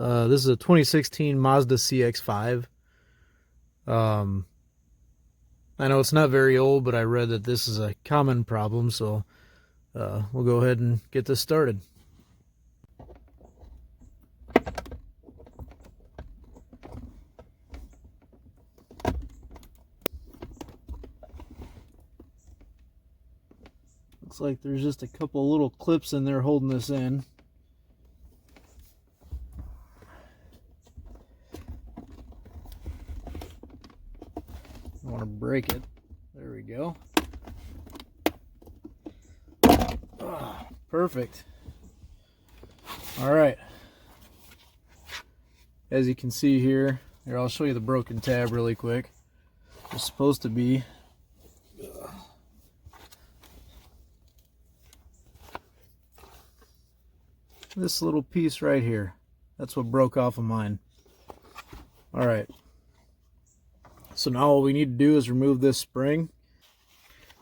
This is a 2016 Mazda CX-5. I know it's not very old, but I read that this is a common problem, so we'll go ahead and get this started. Looks like there's just a couple little clips in there holding this in. I want to break it. There we go. Oh, perfect. All right. As you can see here, I'll show you the broken tab really quick. It's supposed to be this little piece right here. That's what broke off of mine. All right. So now all we need to do is remove this spring.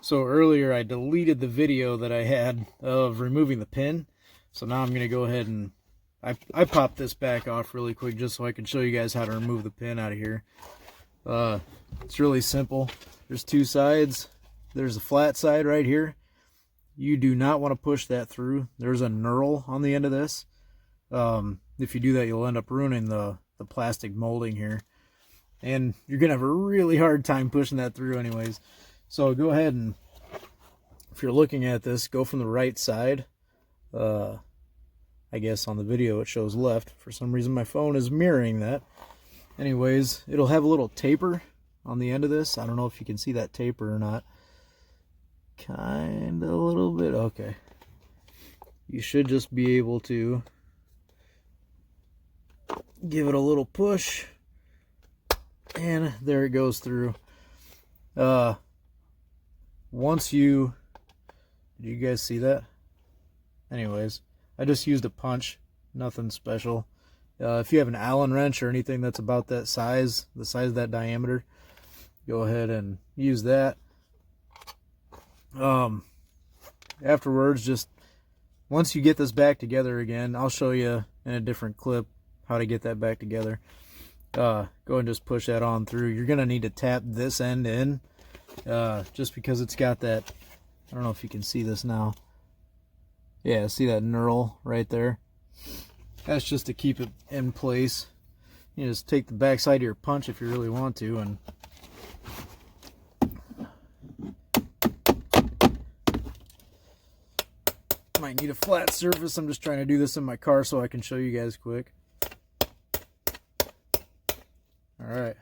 So earlier I deleted the video that I had of removing the pin. So now I'm going to go ahead and I popped this back off really quick just so I can show you guys how to remove the pin out of here. It's really simple. There's two sides. There's a flat side right here. You do not want to push that through. There's a knurl on the end of this. If you do that, you'll end up ruining the plastic molding here. And you're going to have a really hard time pushing that through anyways. So go ahead and, if you're looking at this, go from the right side. I guess on the video it shows left. For some reason my phone is mirroring that. Anyways, it'll have a little taper on the end of this. I don't know if you can see that taper or not. Kind of a little bit. Okay. You should just be able to give it a little push. And there it goes through. Once you... Did you guys see that? Anyways, I just used a punch. Nothing special. If you have an Allen wrench or anything that's about that size, the size of that diameter, go ahead and use that. Afterwards, just once you get this back together again, I'll show you in a different clip how to get that back together. Go ahead and just push that on through. You're gonna need to tap this end in, just because it's got that, I don't know if you can see this now. Yeah, see that knurl right there? That's just to keep it in place. You just take the back side of your punch if you really want to, and might need a flat surface. I'm just trying to do this in my car so I can show you guys quick. Alright.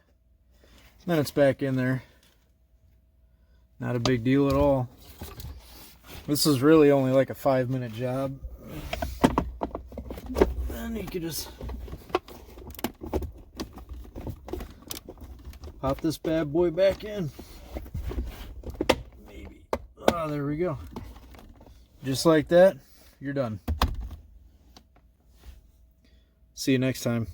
Then it's back in there. Not a big deal at all. This is really only like a 5-minute job. And you could just pop this bad boy back in. Maybe. Oh, there we go. Just like that, you're done. See you next time.